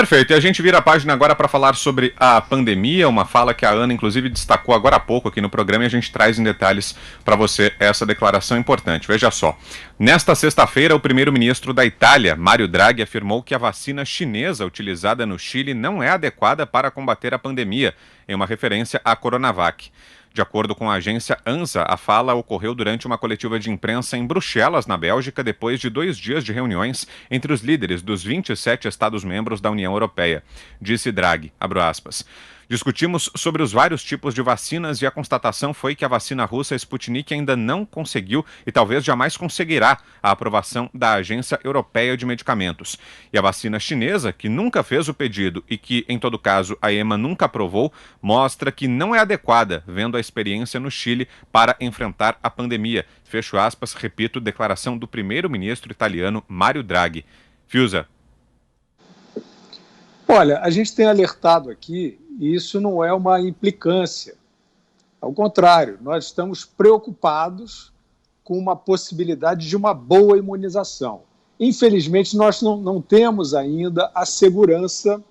Perfeito, e a gente vira a página agora para falar sobre a pandemia, uma fala que a Ana inclusive destacou agora há pouco aqui no programa e a gente traz em detalhes para você essa declaração importante. Veja só, nesta sexta-feira o primeiro-ministro da Itália, Mário Draghi, afirmou que a vacina chinesa utilizada no Chile não é adequada para combater a pandemia, em uma referência à Coronavac. De acordo com a agência ANSA, a fala ocorreu durante uma coletiva de imprensa em Bruxelas, na Bélgica, depois de 2 dias de reuniões entre os líderes dos 27 Estados-membros da União Europeia. Disse Draghi, abro aspas, discutimos sobre os vários tipos de vacinas e a constatação foi que a vacina russa Sputnik ainda não conseguiu e talvez jamais conseguirá a aprovação da Agência Europeia de Medicamentos. E a vacina chinesa, que nunca fez o pedido e que, em todo caso, a EMA nunca aprovou, mostra que não é adequada, vendo a experiência no Chile para enfrentar a pandemia. Fecho aspas, repito, declaração do primeiro-ministro italiano Mário Draghi. Fiuza. Olha, a gente tem alertado aqui, e isso não é uma implicância. Ao contrário, nós estamos preocupados com uma possibilidade de uma boa imunização. Infelizmente, nós não temos ainda a segurança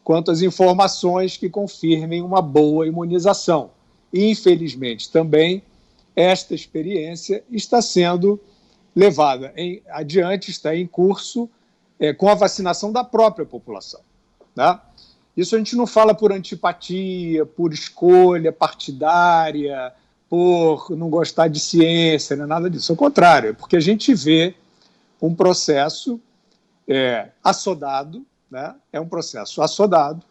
quanto às informações que confirmem uma boa imunização. E, infelizmente, também esta experiência está sendo levada adiante, está em curso com a vacinação da própria população. Tá? Isso a gente não fala por antipatia, por escolha partidária, por não gostar de ciência, não é nada disso. Ao contrário, é porque a gente vê um processo assodado, né? É um processo assodado.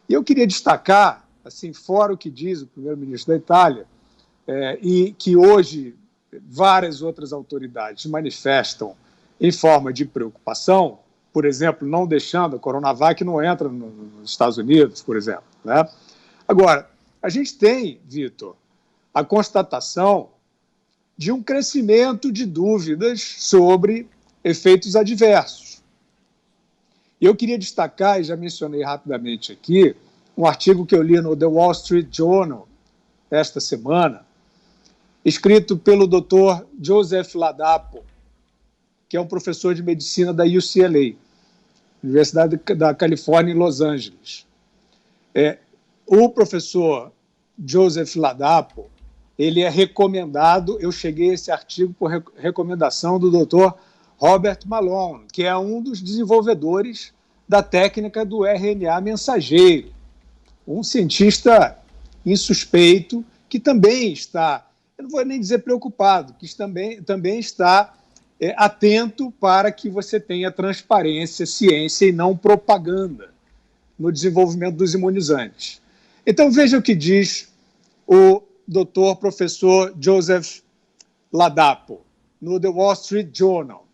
E eu queria destacar, assim, fora o que diz o primeiro-ministro da Itália, e que hoje várias outras autoridades manifestam em forma de preocupação, por exemplo, não deixando a Coronavac não entra nos Estados Unidos, por exemplo. Né? Agora, a gente tem, Vitor, a constatação de um crescimento de dúvidas sobre efeitos adversos. E eu queria destacar, e já mencionei rapidamente aqui, um artigo que eu li no The Wall Street Journal esta semana, escrito pelo Dr. Joseph Ladapo, que é um professor de medicina da UCLA, Universidade da Califórnia, em Los Angeles. O professor Joseph Ladapo, ele é recomendado, eu cheguei a esse artigo por recomendação do Dr. Robert Malone, que é um dos desenvolvedores da técnica do RNA mensageiro, um cientista insuspeito que também está, eu não vou nem dizer preocupado, que também está atento para que você tenha transparência, ciência e não propaganda no desenvolvimento dos imunizantes. Então, veja o que diz o doutor professor Joseph Ladapo, no The Wall Street Journal.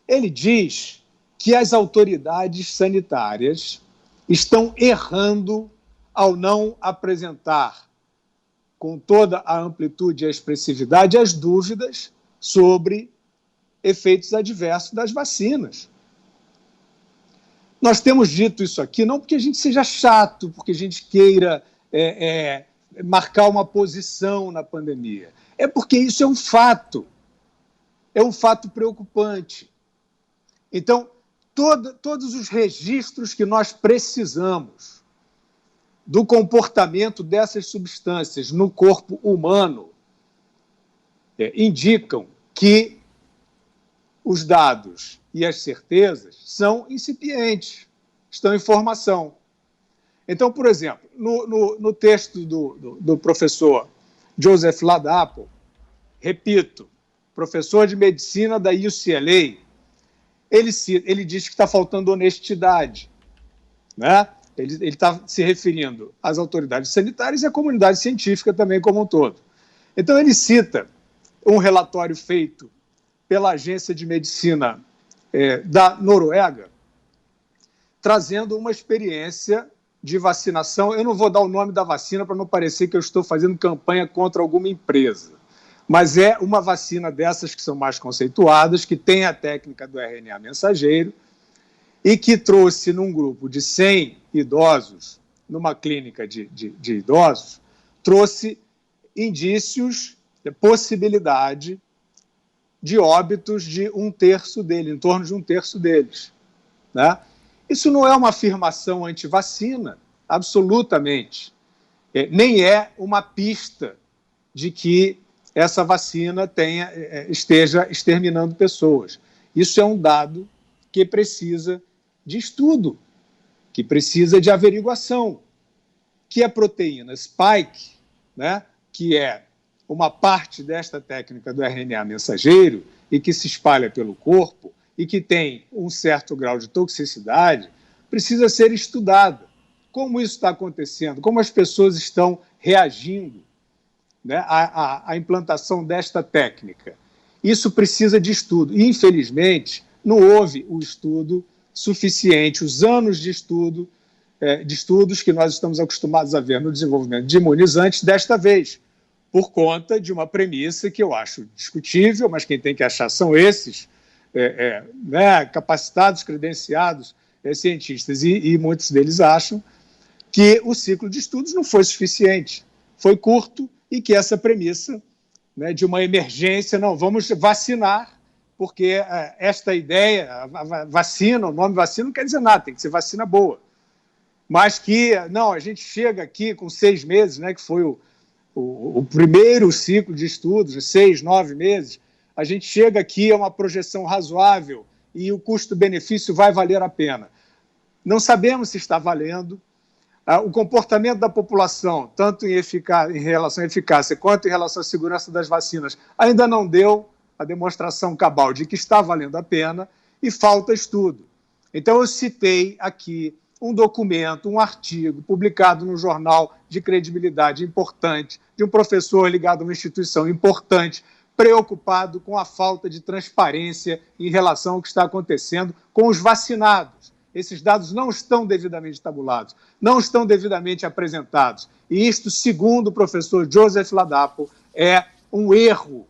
Ele diz que as autoridades sanitárias estão errando ao não apresentar com toda a amplitude e a expressividade as dúvidas sobre efeitos adversos das vacinas. Nós temos dito isso aqui não porque a gente seja chato, porque a gente queira marcar uma posição na pandemia. É porque isso é um fato preocupante. Então, todos os registros que nós precisamos do comportamento dessas substâncias no corpo humano indicam que os dados e as certezas são incipientes, estão em formação. Então, por exemplo, no texto do professor Joseph Ladapo, repito, professor de medicina da UCLA, ele diz que está faltando honestidade. Né? Ele está se referindo às autoridades sanitárias e à comunidade científica também como um todo. Então, ele cita um relatório feito pela Agência de Medicina da Noruega, trazendo uma experiência de vacinação. Eu não vou dar o nome da vacina para não parecer que eu estou fazendo campanha contra alguma empresa, mas é uma vacina dessas que são mais conceituadas, que tem a técnica do RNA mensageiro e que trouxe num grupo de 100 idosos, numa clínica de idosos, trouxe indícios de possibilidade de óbitos de em torno de um terço deles. Né? Isso não é uma afirmação anti-vacina, absolutamente. Nem é uma pista de que essa vacina esteja exterminando pessoas. Isso é um dado que precisa de estudo, que precisa de averiguação, que a proteína spike, né, que é uma parte desta técnica do RNA mensageiro e que se espalha pelo corpo e que tem um certo grau de toxicidade, precisa ser estudada. Como isso está acontecendo, como as pessoas estão reagindo, né, à implantação desta técnica. Isso precisa de estudo. E, infelizmente, não houve o estudo suficiente, os anos de estudos que nós estamos acostumados a ver no desenvolvimento de imunizantes desta vez, por conta de uma premissa que eu acho discutível, mas quem tem que achar são esses né, capacitados, credenciados cientistas, e muitos deles acham que o ciclo de estudos não foi suficiente, foi curto, e que essa premissa, né, de uma emergência, não, vamos vacinar, porque esta ideia, a vacina, o nome vacina não quer dizer nada, tem que ser vacina boa. Mas que, não, a gente chega aqui com 6 meses, né, que foi o primeiro ciclo de estudos, 6, 9 meses, a gente chega aqui a uma projeção razoável e o custo-benefício vai valer a pena. Não sabemos se está valendo. O comportamento da população, tanto em relação à eficácia quanto em relação à segurança das vacinas, ainda não deu a demonstração cabal de que está valendo a pena e falta estudo. Então, eu citei aqui um documento, um artigo publicado num jornal de credibilidade importante, de um professor ligado a uma instituição importante, preocupado com a falta de transparência em relação ao que está acontecendo com os vacinados. Esses dados não estão devidamente tabulados, não estão devidamente apresentados. E isto, segundo o professor Joseph Ladapo, é um erro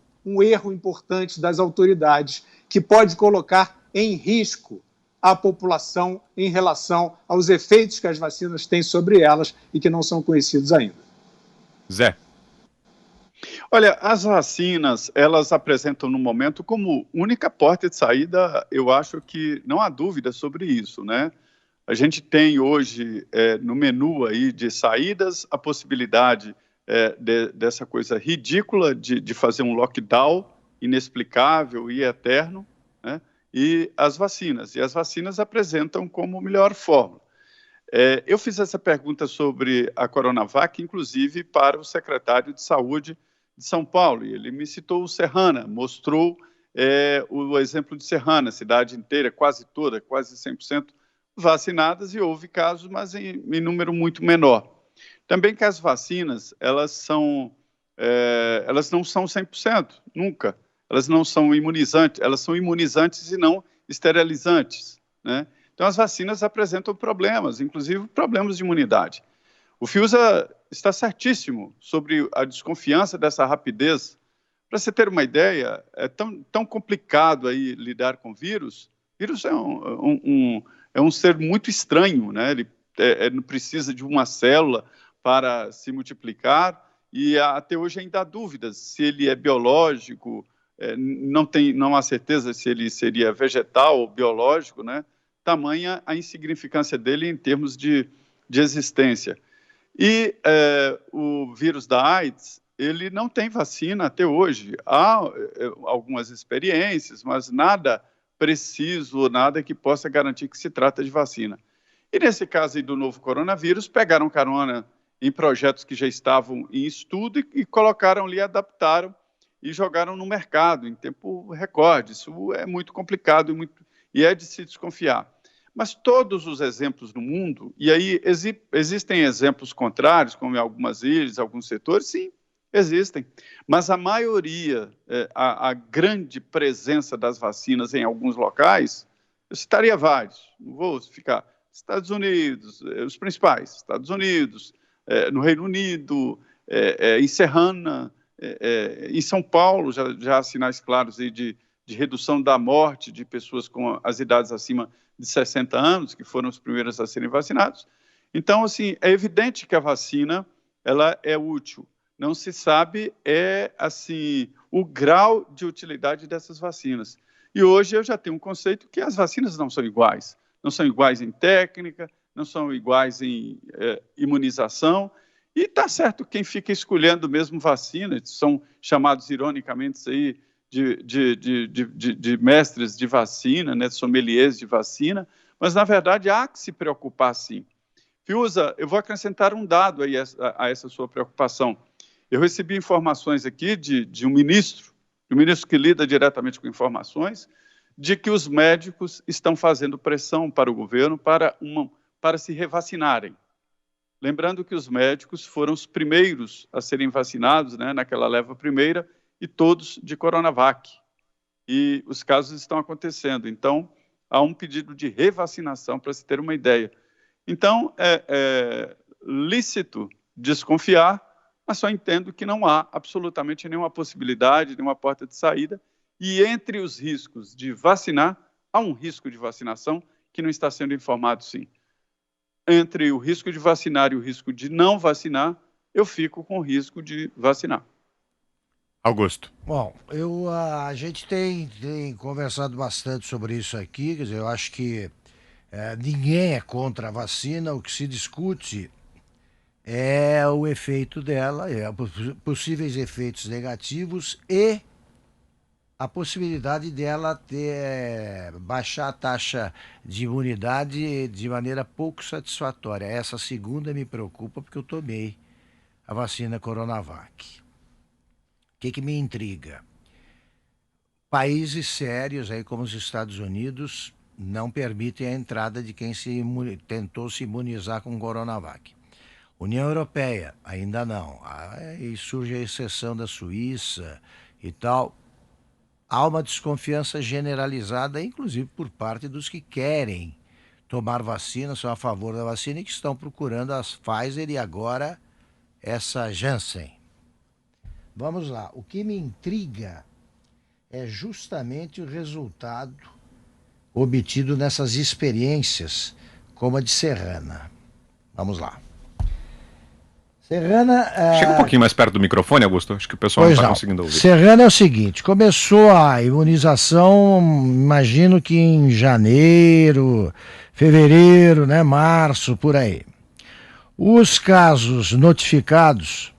importante das autoridades que pode colocar em risco a população em relação aos efeitos que as vacinas têm sobre elas e que não são conhecidos ainda. Zé. Olha, as vacinas, elas apresentam no momento como única porta de saída, eu acho que não há dúvida sobre isso, né? A gente tem hoje no menu aí de saídas a possibilidade dessa coisa ridícula de fazer um lockdown inexplicável e eterno, né? E as vacinas apresentam como melhor forma. Eu fiz essa pergunta sobre a Coronavac, inclusive para o secretário de Saúde de São Paulo, e ele me citou o Serrana, mostrou o exemplo de Serrana, a cidade inteira, quase toda, quase 100% vacinadas, e houve casos, mas em número muito menor. Também que as vacinas, elas não são 100%, nunca. Elas não são imunizantes, elas são imunizantes e não esterilizantes, né? Então, as vacinas apresentam problemas, inclusive problemas de imunidade. O Fiuza está certíssimo sobre a desconfiança dessa rapidez. Para você ter uma ideia, é tão complicado aí lidar com vírus. O vírus é um ser muito estranho, né? Ele precisa de uma célula para se multiplicar e até hoje ainda há dúvidas se ele é biológico, não há certeza se ele seria vegetal ou biológico, né? Tamanha a insignificância dele em termos de existência. E o vírus da AIDS, ele não tem vacina até hoje. Há algumas experiências, mas nada preciso, nada que possa garantir que se trata de vacina. E nesse caso aí do novo coronavírus, pegaram carona em projetos que já estavam em estudo e colocaram ali, adaptaram e jogaram no mercado em tempo recorde. Isso é muito complicado e é de se desconfiar. Mas todos os exemplos no mundo, e aí existem exemplos contrários, como em algumas ilhas, alguns setores, sim, existem. Mas a maioria, a grande presença das vacinas em alguns locais, eu citaria vários, não vou ficar. Estados Unidos, os principais, Estados Unidos, no Reino Unido, em Serrana, em São Paulo, já há sinais claros aí de redução da morte de pessoas com as idades acima de 60 anos, que foram os primeiros a serem vacinados. Então, assim, é evidente que a vacina ela é útil. Não se sabe assim, o grau de utilidade dessas vacinas. E hoje eu já tenho um conceito que as vacinas não são iguais. não são iguais em técnica, não são iguais em imunização, e está certo quem fica escolhendo mesmo vacina, são chamados ironicamente aí de mestres de vacina, né, sommeliers de vacina, mas na verdade há que se preocupar sim. Fiuza, eu vou acrescentar um dado aí a essa sua preocupação. Eu recebi informações aqui de um ministro que lida diretamente com informações, de que os médicos estão fazendo pressão para o governo para se revacinarem. Lembrando que os médicos foram os primeiros a serem vacinados, né, naquela leva primeira, e todos de Coronavac. E os casos estão acontecendo. Então, há um pedido de revacinação, para se ter uma ideia. Então, é lícito desconfiar, mas só entendo que não há absolutamente nenhuma possibilidade, nenhuma porta de saída, e entre os riscos de vacinar, há um risco de vacinação que não está sendo informado, sim. Entre o risco de vacinar e o risco de não vacinar, eu fico com o risco de vacinar. Augusto. Bom, a gente tem conversado bastante sobre isso aqui, quer dizer, eu acho que ninguém é contra a vacina, o que se discute é o efeito dela, possíveis efeitos negativos e a possibilidade dela baixar a taxa de imunidade de maneira pouco satisfatória. Essa segunda me preocupa porque eu tomei a vacina Coronavac. O que me intriga? Países sérios, aí como os Estados Unidos, não permitem a entrada de quem tentou se imunizar com Coronavac. União Europeia, ainda não. Aí surge a exceção da Suíça e tal. Há uma desconfiança generalizada, inclusive por parte dos que querem tomar vacina, são a favor da vacina e que estão procurando as Pfizer e agora essa Janssen. Vamos lá, o que me intriga é justamente o resultado obtido nessas experiências, como a de Serrana. Vamos lá. Serrana... Chega um pouquinho mais perto do microfone, Augusto, acho que o pessoal não está conseguindo ouvir. Serrana é o seguinte, começou a imunização, imagino que em janeiro, fevereiro, né, março, por aí. Os casos notificados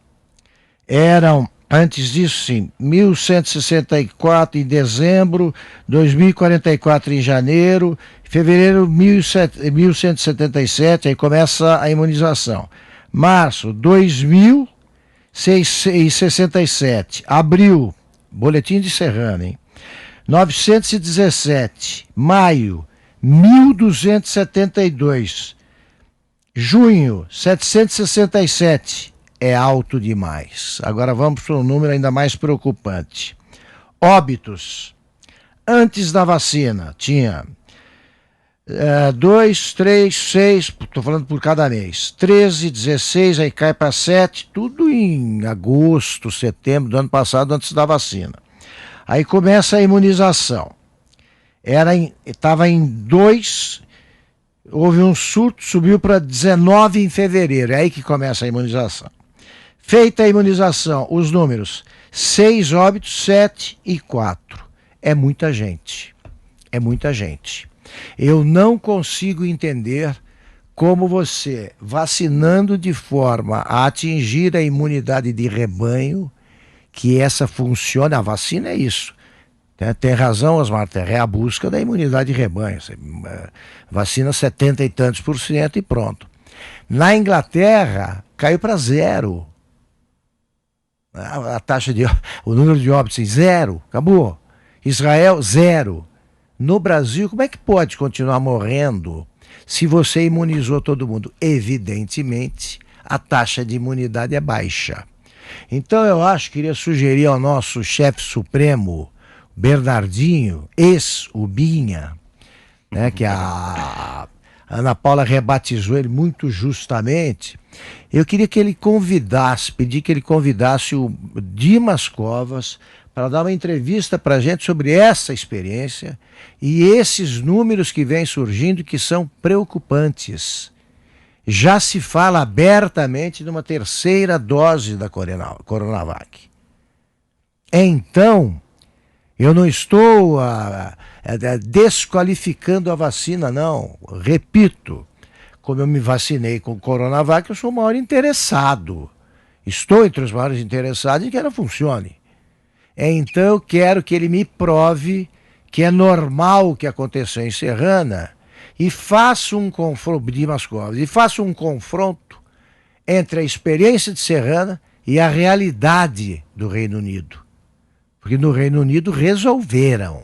eram, antes disso sim, 1.164 em dezembro, 2.044 em janeiro, fevereiro 1.177, aí começa a imunização. Março, 2.067. Abril, boletim de Serrana, hein? 917. Maio, 1.272. Junho, 767. É alto demais. Agora vamos para um número ainda mais preocupante. Óbitos. Antes da vacina, tinha 2, 3, 6, estou falando por cada mês, 13, 16, aí cai para 7, tudo em agosto, setembro do ano passado, antes da vacina. Aí começa a imunização. Estava em 2, houve um surto, subiu para 19 em fevereiro, é aí que começa a imunização. Feita a imunização, os números, 6 óbitos, 7 e 4. É muita gente, é muita gente. Eu não consigo entender como você, vacinando de forma a atingir a imunidade de rebanho, que essa funciona, a vacina é isso. Tem razão, Osmar Terra, é a busca da imunidade de rebanho. Você vacina 70 e tantos % e pronto. Na Inglaterra, caiu para 0. A taxa o número de óbitos, 0, acabou. Israel, 0. No Brasil, como é que pode continuar morrendo se você imunizou todo mundo? Evidentemente, a taxa de imunidade é baixa. Então eu queria sugerir ao nosso chefe supremo, Bernardinho, ex-Ubinha, né, que a Ana Paula rebatizou ele muito justamente. Eu queria que ele pedi que ele convidasse o Dimas Covas para dar uma entrevista para a gente sobre essa experiência e esses números que vêm surgindo que são preocupantes. Já se fala abertamente de uma terceira dose da Coronavac. Então, Eu não estou desqualificando a vacina, não. Repito, como eu me vacinei com o Coronavac, eu sou o maior interessado. Estou entre os maiores interessados em que ela funcione. Então eu quero que ele me prove que é normal o que aconteceu em Serrana e faça um confronto, Dimas Covas, e faça um confronto entre a experiência de Serrana e a realidade do Reino Unido. Porque no Reino Unido resolveram.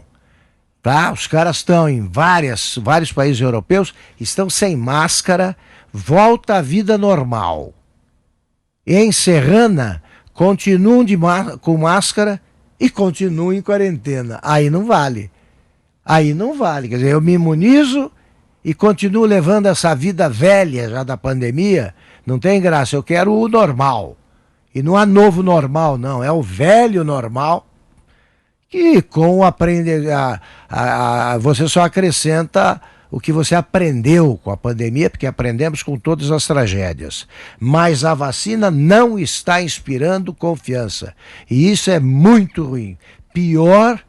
Tá? Os caras estão em vários países europeus, estão sem máscara, volta à vida normal. E em Serrana, continuam com máscara e continuam em quarentena. Aí não vale. Aí não vale. Quer dizer, eu me imunizo e continuo levando essa vida velha já da pandemia. Não tem graça, eu quero o normal. E não há novo normal, não. É o velho normal que com você só acrescenta o que você aprendeu com a pandemia, porque aprendemos com todas as tragédias. Mas a vacina não está inspirando confiança. E isso é muito ruim. Pior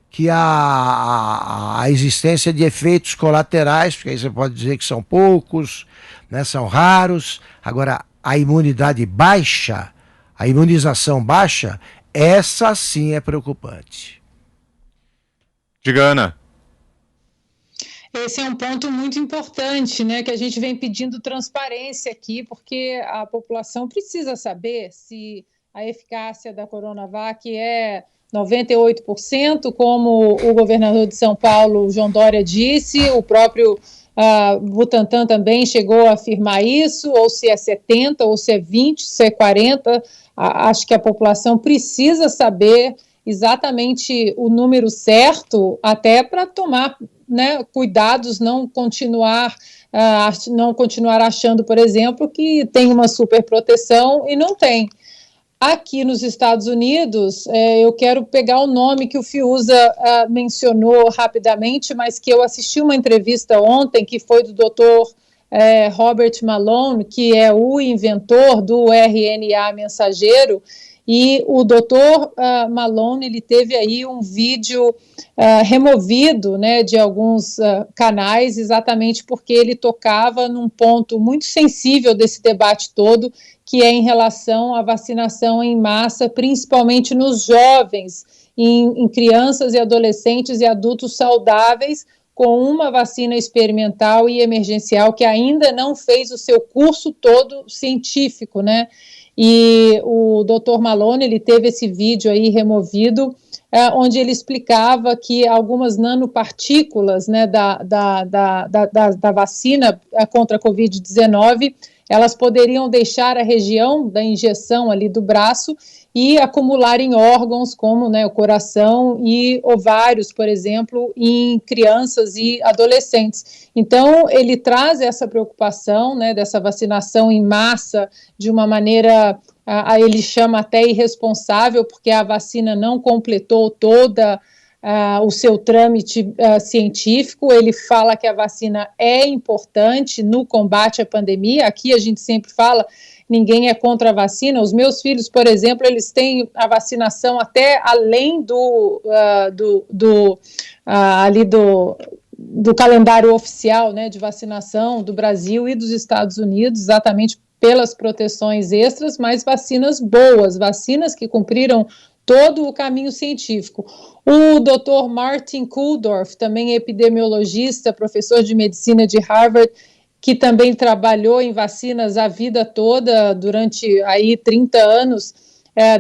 que a existência de efeitos colaterais, porque aí você pode dizer que são poucos, né, são raros. Agora, a imunidade baixa, a imunização baixa, essa sim é preocupante. Diga, Ana. Esse é um ponto muito importante, né, que a gente vem pedindo transparência aqui, porque a população precisa saber se a eficácia da Coronavac é 98%, como o governador de São Paulo, João Dória, disse, o próprio Butantan também chegou a afirmar isso, ou se é 70%, ou se é 20%, se é 40%. Acho que a população precisa saber exatamente o número certo, até para tomar, né, cuidados, não continuar achando, por exemplo, que tem uma superproteção e não tem. Aqui nos Estados Unidos, eu quero pegar o nome que o Fiuza mencionou rapidamente, mas que eu assisti uma entrevista ontem, que foi do Dr. Robert Malone, que é o inventor do RNA mensageiro, e o Dr. Malone, ele teve aí um vídeo removido, né, de alguns canais, exatamente porque ele tocava num ponto muito sensível desse debate todo, que é em relação à vacinação em massa, principalmente nos jovens, em crianças e adolescentes e adultos saudáveis, com uma vacina experimental e emergencial que ainda não fez o seu curso todo científico, né? E o Dr. Malone, ele teve esse vídeo aí removido, onde ele explicava que algumas nanopartículas, né, da vacina contra a Covid-19, elas poderiam deixar a região da injeção ali do braço e acumular em órgãos como, né, o coração e ovários, por exemplo, em crianças e adolescentes. Então, ele traz essa preocupação, né, dessa vacinação em massa de uma maneira, ele chama até irresponsável, porque a vacina não completou toda o seu trâmite científico. Ele fala que a vacina é importante no combate à pandemia. Aqui a gente sempre fala, ninguém é contra a vacina. Os meus filhos, por exemplo, eles têm a vacinação até além do calendário oficial, né, de vacinação do Brasil e dos Estados Unidos, exatamente pelas proteções extras, mas vacinas boas, vacinas que cumpriram todo o caminho científico. O Dr. Martin Kulldorff, também epidemiologista, professor de medicina de Harvard, que também trabalhou em vacinas a vida toda, durante aí 30 anos,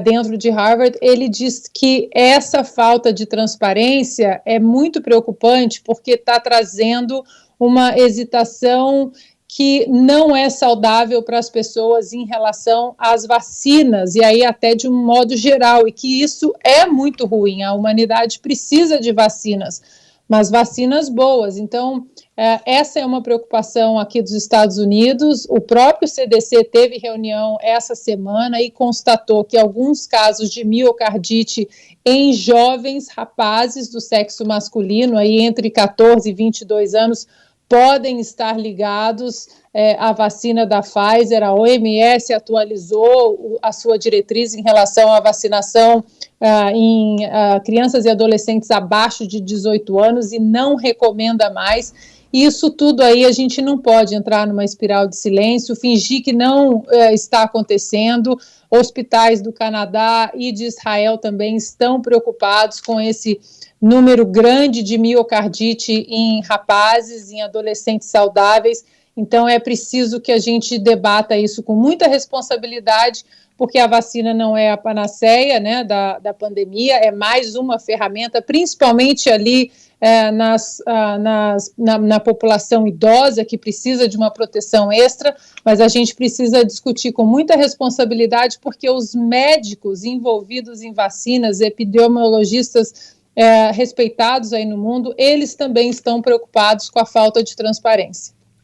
dentro de Harvard, ele diz que essa falta de transparência é muito preocupante, porque está trazendo uma hesitação que não é saudável para as pessoas em relação às vacinas, e aí até de um modo geral, e que isso é muito ruim. A humanidade precisa de vacinas, mas vacinas boas. Então, essa é uma preocupação aqui dos Estados Unidos. O próprio CDC teve reunião essa semana e constatou que alguns casos de miocardite em jovens rapazes do sexo masculino, aí entre 14 e 22 anos, podem estar ligados à vacina da Pfizer. A OMS atualizou a sua diretriz em relação à vacinação em crianças e adolescentes abaixo de 18 anos e não recomenda mais. Isso tudo aí a gente não pode entrar numa espiral de silêncio, fingir que não está acontecendo. Hospitais do Canadá e de Israel também estão preocupados com esse número grande de miocardite em rapazes, em adolescentes saudáveis. Então é preciso que a gente debata isso com muita responsabilidade, porque a vacina não é a panaceia, né, da pandemia, é mais uma ferramenta, principalmente ali na população idosa, que precisa de uma proteção extra, mas a gente precisa discutir com muita responsabilidade, porque os médicos envolvidos em vacinas, epidemiologistas respeitados aí no mundo, eles também estão preocupados com a falta de transparência.